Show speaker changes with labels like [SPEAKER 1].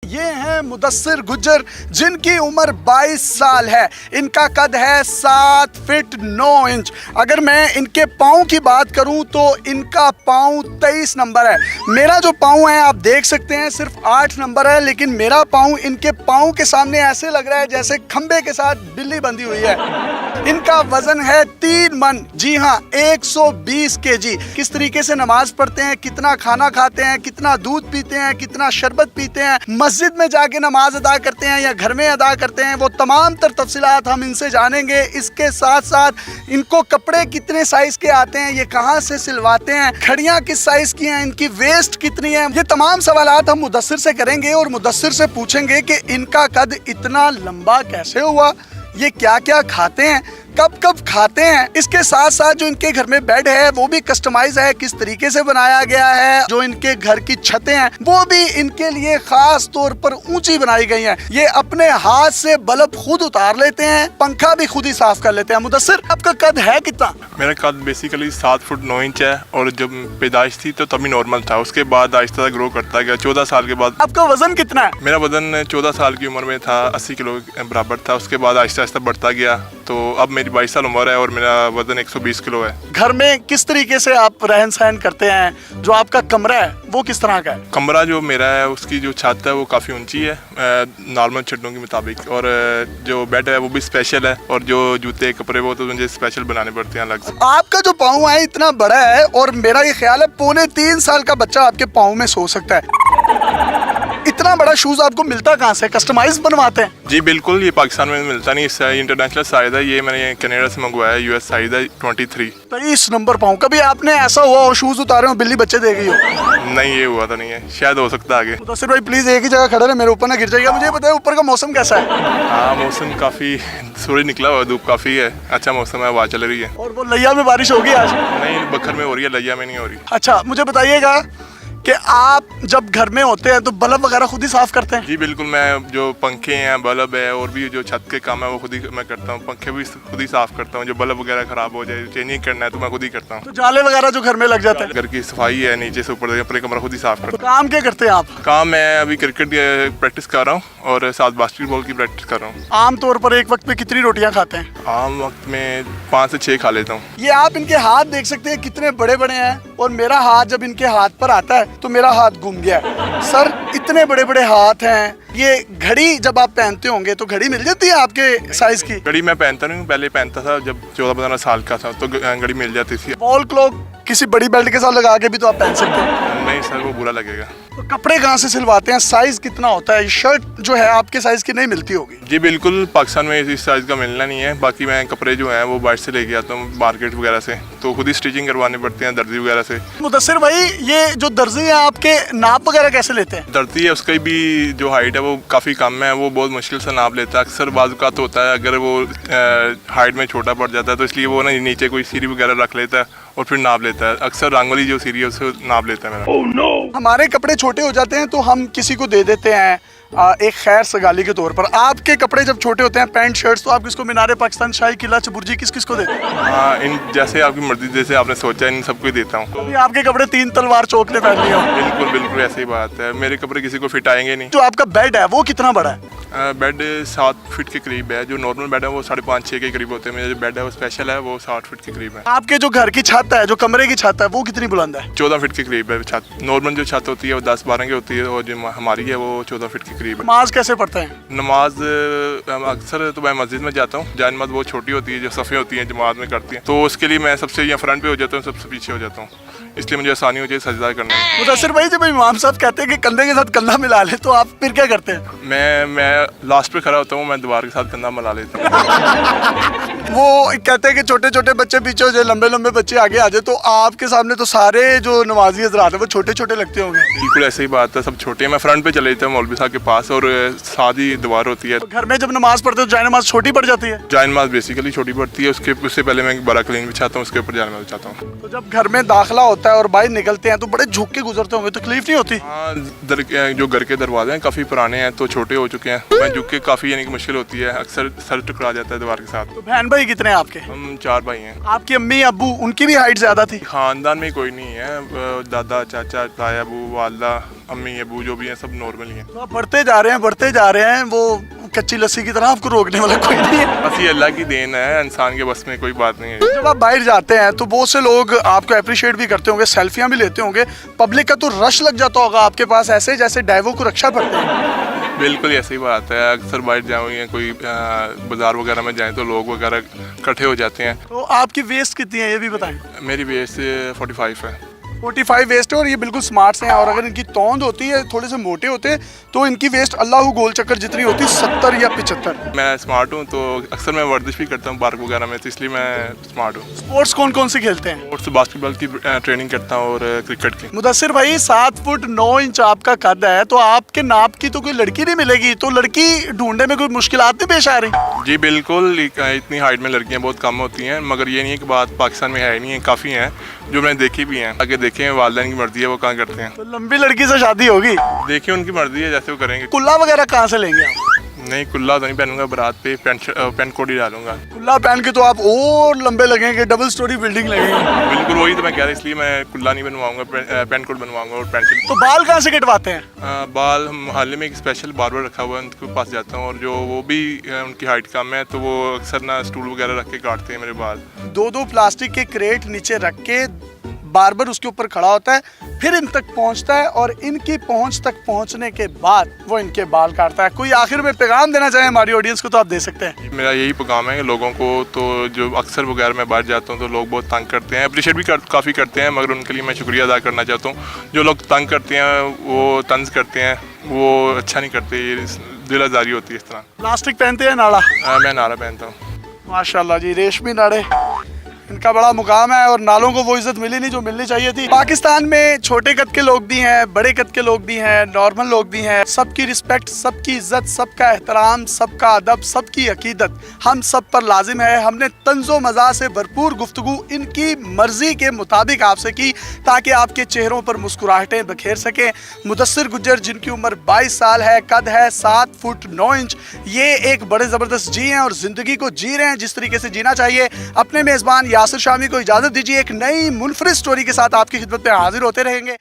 [SPEAKER 1] ये हैं मुदस्सिर गुज्जर जिनकी उम्र 22 साल है। इनका कद है 7 फीट 9 इंच। अगर मैं इनके पाँव की बात करूं तो इनका पाँव 23 नंबर है। मेरा जो पाँव है आप देख सकते हैं सिर्फ 8 नंबर है, लेकिन मेरा पाँव इनके पाँव के सामने ऐसे लग रहा है जैसे खंबे के साथ बिल्ली बंधी हुई है। इनका वजन है 3 मन, जी हाँ 120 केजी। किस तरीके से नमाज पढ़ते हैं, कितना खाना खाते हैं, कितना दूध पीते हैं, कितना शरबत पीते हैं, मस्जिद में जाके नमाज अदा करते हैं या घर में अदा करते हैं, वो तमाम तर तफसीलात हम इनसे जानेंगे। इसके साथ साथ इनको कपड़े कितने साइज के आते हैं, ये कहाँ से सिलवाते हैं, घड़ियाँ किस साइज की हैं, इनकी वेस्ट कितनी है, ये तमाम सवालात हम मुदस्सिर से करेंगे और मुदस्सिर से पूछेंगे कि इनका कद इतना लंबा कैसे हुआ, ये क्या क्या खाते हैं, कब कब खाते हैं। इसके साथ साथ जो इनके घर में बेड है वो भी कस्टमाइज है, किस तरीके से बनाया गया है। जो इनके घर की छतें हैं वो भी इनके लिए खास तौर पर ऊंची बनाई गई हैं। ये अपने हाथ से बल्ब खुद उतार लेते हैं, पंखा भी खुद ही साफ कर लेते हैं। मुदस्सिर, आपका कद है कितना?
[SPEAKER 2] मेरा कद बेसिकली 7 फुट 9 इंच है और जब पैदाइश थी तो तभी नॉर्मल था, उसके बाद आहिस्ता ग्रो करता गया। 14 साल के बाद।
[SPEAKER 1] आपका वजन कितना है?
[SPEAKER 2] मेरा वजन 14 साल की उम्र में था 80 किलो बराबर था, उसके बाद आहिस्ता आहिस्ता बढ़ता गया, तो अब मेरी 22 साल उम्र है और मेरा वजन 120 किलो है।
[SPEAKER 1] घर में किस तरीके से आप रहन सहन करते हैं? जो आपका कमरा है वो किस तरह का है?
[SPEAKER 2] कमरा जो मेरा है उसकी जो छत है वो काफ़ी ऊंची है नॉर्मल छतों के मुताबिक, और जो बेड है वो भी स्पेशल है, और जो जूते कपड़े वो तो मुझे स्पेशल बनाने पड़ते हैं अलग से।
[SPEAKER 1] आपका जो पाँव है इतना बड़ा है और मेरा ये ख्याल है 2.25 साल का बच्चा आपके पाँव में सो सकता है। इतना बड़ा शूज आपको मिलता कहाँ से? कस्टमाइज बनवाते हैं?
[SPEAKER 2] जी बिल्कुल, ये पाकिस्तान में मिलता नहीं, इससे इंटरनेशनल साइज है, ये मैंने कनाडा से मंगवाया है, यूएस साइज है 23।
[SPEAKER 1] 23 नंबर पाँव। कभी आपने ऐसा हुआ हो शूज उतारे हो बिल्ली बच्चे दे गई हो?
[SPEAKER 2] नहीं, ये हुआ तो नहीं है, शायद हो सकता है आगे।
[SPEAKER 1] मुदस्सिर भाई प्लीज एक ही जगह खड़े रहे, मेरे ऊपर ना गिर जाएगा। मुझे बताइए ऊपर का मौसम कैसा है?
[SPEAKER 2] हाँ, मौसम काफ़ी सूरज निकला हुआ, धूप काफ़ी है, अच्छा मौसम है, हवा चल रही है।
[SPEAKER 1] और वो लैया में बारिश होगी आज?
[SPEAKER 2] नहीं, बखर में हो रही है, लैया में नहीं हो रही।
[SPEAKER 1] अच्छा, मुझे बताइएगा कि आप जब घर में होते हैं तो बल्ब वगैरह खुद ही साफ करते हैं?
[SPEAKER 2] जी बिल्कुल, मैं जो पंखे हैं, बल्ब है और भी जो छत के काम है वो खुद ही मैं करता हूँ। पंखे भी खुद ही साफ करता हूँ, जो बल्ब वगैरह खराब हो जाए, चेंजिंग करना है तो मैं खुद ही करता हूँ।
[SPEAKER 1] तो जाले वगैरह जो घर में लग जाते हैं?
[SPEAKER 2] घर की सफाई है, नीचे से ऊपर अपने कमरा खुद ही साफ करता
[SPEAKER 1] तो काम क्या करते हैं आप?
[SPEAKER 2] हूँ। काम मैं अभी क्रिकेट प्रैक्टिस कर रहा हूँ और साथ बास्केटबॉल की प्रैक्टिस कर रहा हूँ।
[SPEAKER 1] आम तौर पर एक वक्त में कितनी रोटियां खाते हैं?
[SPEAKER 2] आम वक्त में 5 से 6 खा लेता हूँ।
[SPEAKER 1] ये आप इनके हाथ देख सकते हैं कितने बड़े बड़े हैं, और मेरा हाथ जब इनके हाथ पर आता है तो मेरा हाथ घूम गया है। सर, इतने बड़े बड़े हाथ हैं। ये घड़ी जब आप पहनते होंगे तो घड़ी मिल जाती है आपके साइज की?
[SPEAKER 2] घड़ी मैं पहनता नहीं हूँ, पहले पहनता था जब 14-15 साल का था तो घड़ी मिल जाती थी।
[SPEAKER 1] वॉल क्लॉक किसी बड़ी बेल्ट के साथ लगा के भी तो आप पहन सकते हैं।
[SPEAKER 2] नहीं सर, वो बुरा लगेगा।
[SPEAKER 1] तो कपड़े कहाँ से सिलवाते हैं? साइज कितना होता है? शर्ट जो है आपके साइज की नहीं मिलती होगी?
[SPEAKER 2] जी बिल्कुल, पाकिस्तान में इस साइज़ का मिलना नहीं है। बाकी मैं कपड़े जो हैं वो बाहर से लेके आता हूँ मार्केट वगैरह से, तो खुद ही स्टिचिंग करवाने पड़ते हैं दर्जी वगैरह से।
[SPEAKER 1] मुदस्सिर भाई, ये जो दर्जी है आपके नाप वगैरह कैसे लेते हैं?
[SPEAKER 2] दर्जी है उसकी भी जो हाइट है वो काफ़ी कम है, वो बहुत मुश्किल से नाप लेता है। अक्सर बाज़ तो होता है अगर वो हाइट में छोटा पड़ जाता है तो इसलिए वो ना नीचे कोई सीरी वगैरह रख लेता है और फिर नाप लेता है। अक्सर रंगोली जो सीरी है उससे नाप लेता है मेरा।
[SPEAKER 1] Oh, no! हमारे कपड़े छोटे हो जाते हैं तो हम किसी को दे देते हैं एक खैर सगाली के तौर पर। आपके कपड़े जब छोटे होते हैं, पैंट शर्ट्स, तो आप किसको मीनारे पाकिस्तान, शाही किला, चबुर्जी, किस किस को देते हैं?
[SPEAKER 2] हाँ, इन जैसे आपकी मर्जी, जैसे आपने सोचा इन सबको ही देता हूँ।
[SPEAKER 1] तो आपके कपड़े 3 तलवार चौक ने पहन लिए हो?
[SPEAKER 2] बिल्कुल बिल्कुल ऐसी बात है, मेरे कपड़े किसी को फिट आएंगे नहीं।
[SPEAKER 1] जो आपका बेड है वो कितना बड़ा है?
[SPEAKER 2] बेड 7 फीट के करीब है। जो नॉर्मल बेड है वो 5.5-6 के करीब होते हैं। मेरा जो बेड है वो स्पेशल है, वो 60 फीट के करीब है।
[SPEAKER 1] आपके जो घर की छत है, जो कमरे की छत है, वो कितनी बुलंद है?
[SPEAKER 2] 14 फीट के करीब है छत। नॉर्मल जो छत होती है वो 10-12 की होती है, और जो हमारी है वो 14 फीट के करीब है।
[SPEAKER 1] नमाज कैसे पढ़ते हैं?
[SPEAKER 2] नमाज अक्सर तो मैं मस्जिद में जाता हूँ। जान नमाज बहुत छोटी होती है, जो सफ़े होती हैं जमात में करती हैं, तो उसके लिए मैं सबसे या फ्रंट पे हो जाता हूँ, सबसे पीछे हो जाता हूँ, इसलिए मुझे आसानी हो जाए सजदा करने में।
[SPEAKER 1] मुदस्सिर भाई, जब इमाम साहब कहते हैं कि कंधे के साथ कंधा मिला ले तो आप फिर क्या करते हैं?
[SPEAKER 2] मैं लास्ट पे खड़ा होता हूँ, मैं दीवार के साथ कंधा मिला लेता हूँ।
[SPEAKER 1] वो कहते हैं कि छोटे छोटे बच्चे पीछे हो जाए, लंबे लंबे बच्चे आगे आ जाए, तो आपके सामने तो सारे जो नमाजी हजरात है वो छोटे छोटे लगते होंगे।
[SPEAKER 2] बिल्कुल ऐसे ही बात है, सब छोटे हैं। मैं फ्रंट पे चले जाता हूँ मौलवी साहब के पास, और साथ ही दीवार होती है।
[SPEAKER 1] तो घर में जब नमाज पढ़ते हो जाए नमाज छोटी पड़ जाती है?
[SPEAKER 2] जाए नमाज बेसिकली छोटी पड़ती है, उससे पहले मैं बड़ा क्लीन बिछाता हूँ, उसके ऊपर जाए नमाज बिछाता हूँ।
[SPEAKER 1] तो जब घर में दाखिला होता है और बाहर निकलते हैं तो बड़े झुक के गुजरते होंगे, तकलीफ नहीं होती?
[SPEAKER 2] हाँ, जो घर के दरवाजे हैं काफ़ी पुराने हैं तो छोटे हो चुके हैं, मैं झुक के काफ़ी यानी कि मुश्किल होती है, अक्सर सर टकरा जाता है दीवार के साथ।
[SPEAKER 1] तो बहन भाई कितने हैं आपके?
[SPEAKER 2] हम 4 भाई हैं।
[SPEAKER 1] आपकी अम्मी अब्बू उनकी भी हाइट ज़्यादा थी?
[SPEAKER 2] ख़ानदान में कोई नहीं है, दादा चाचा ताया अबू वालदा अम्मी अबू जो भी हैं सब नॉर्मल ही हैं।
[SPEAKER 1] तो आप बढ़ते जा रहे हैं, वो कच्ची लस्सी की तरह आपको रोकने वाला कोई नहीं है।
[SPEAKER 2] बस ये अल्लाह की देन है, इंसान के बस में कोई बात नहीं है।
[SPEAKER 1] जब आप बाहर जाते हैं तो बहुत से लोग आपको अप्रिशिएट भी करते होंगे, सेल्फियां भी लेते होंगे, पब्लिक का तो रश लग जाता होगा आपके पास, ऐसे जैसे डाइवो को रक्षा पड़ते हैं।
[SPEAKER 2] बिल्कुल ऐसी ही बात है। अक्सर बाहर जाऊँ या कोई बाज़ार वगैरह में जाएँ तो लोग वगैरह इकट्ठे हो जाते हैं।
[SPEAKER 1] तो आपकी वेस्ट कितनी है ये भी बताएं?
[SPEAKER 2] मेरी वेस्ट 45 है।
[SPEAKER 1] 45 वेस्ट है और ये बिल्कुल स्मार्ट हैं, और अगर इनकी तौंद होती है, थोड़े से मोटे होते हैं, तो इनकी वेस्ट अल्लाह गोल चक्कर जितनी होती है 70 या 75।
[SPEAKER 2] मैं स्मार्ट हूँ तो अक्सर मैं वर्जिश भी करता हूँ पार्क वगैरह में, तो इसलिए मैं स्मार्ट हूँ।
[SPEAKER 1] स्पोर्ट्स कौन कौन से खेलते हैं?
[SPEAKER 2] और बास्केटबॉल की ट्रेनिंग करता हूँ और क्रिकेट की।
[SPEAKER 1] मुदस्सिर भाई 7 फुट 9 इंच आपका कद है, तो आपके नाप की तो कोई लड़की नहीं मिलेगी, तो लड़की ढूंढने में कोई मुश्किलात नहीं पेश आ रही?
[SPEAKER 2] जी बिल्कुल, इतनी हाइट में लड़कियाँ बहुत कम होती हैं, मगर ये नहीं है कि बात पाकिस्तान में है नहीं है, काफ़ी हैं जो मैंने देखी भी हैं। आगे देखें वालिदैन की मर्जी है वो कहाँ करते हैं।
[SPEAKER 1] तो लंबी लड़की से शादी होगी?
[SPEAKER 2] देखिए उनकी मर्जी है, जैसे वो करेंगे।
[SPEAKER 1] कुल्ला वगैरह कहाँ से लेंगे आप?
[SPEAKER 2] नहीं, कुल्ला तो नहीं पहनूंगा, बारात पे पैंट कोट ही डालूंगा।
[SPEAKER 1] कुल्ला पहन के तो आप और लंबे लगेंगे, डबल स्टोरी बिल्डिंग लगेगी।
[SPEAKER 2] बिल्कुल वही तो मैं कह रहा, इसलिए मैं कुल्ला नहीं बनवाऊंगा, पैंट कोट बनवाऊंगा और पैंट शर्ट।
[SPEAKER 1] तो बाल कहाँ से कटवाते हैं?
[SPEAKER 2] बाल हम हाल में एक स्पेशल बार्बर रखा हुआ है, उनके पास जाता हूँ, और जो वो भी उनकी हाइट कम है तो वो अक्सर ना स्टूल वगैरह रख के काटते हैं मेरे बाल।
[SPEAKER 1] 2-2 प्लास्टिक के क्रेट नीचे रख के बार्बर उसके ऊपर खड़ा होता है, फिर इन तक पहुंचता है, और इनकी पहुंच तक पहुंचने के बाद वो इनके बाल काटता है। कोई आखिर में पैगाम देना चाहे हमारी ऑडियंस को तो आप दे सकते हैं।
[SPEAKER 2] मेरा यही पैगाम है कि लोगों को, तो जो अक्सर वगैरह मैं बाहर जाता हूँ तो लोग बहुत तंग करते हैं, अप्रिशिएट भी काफ़ी करते हैं, मगर उनके लिए मैं शुक्रिया अदा करना चाहता हूँ। जो लोग तंग करते हैं, वो तंज करते हैं, वो अच्छा नहीं करते, ये दिल आज़ारी होती है इस तरह।
[SPEAKER 1] प्लास्टिक पहनते हैं नाड़ा?
[SPEAKER 2] मैं नारा पहनता हूँ।
[SPEAKER 1] माशाल्लाह जी, रेशमी नाड़े, इनका बड़ा मुकाम है, और नालों को वो इज्जत मिली नहीं जो मिलनी चाहिए थी। पाकिस्तान में छोटे कद के लोग भी हैं, बड़े कद के लोग भी हैं, नॉर्मल लोग भी हैं। सबकी रिस्पेक्ट, सबकी इज्जत, सबका एहतराम, सबका अदब, सबकी अकीदत हम सब पर लाजिम है। हमने तंज़ो मज़ा से भरपूर गुफ्तगू इनकी मर्जी के मुताबिक आपसे की, ताकि आपके चेहरों पर मुस्कुराहटें बखेर सकें। मुदस्सिर गुज्जर, जिनकी उम्र 22 साल है, कद है 7 फुट 9 इंच, ये एक बड़े ज़बरदस्त जी हैं और ज़िंदगी को जी रहे हैं जिस तरीके से जीना चाहिए। अपने मेज़बान यासिर शामी को इजाज़त दीजिए, एक नई मुनफरिद स्टोरी के साथ आपकी खिदमत में हाजिर होते रहेंगे।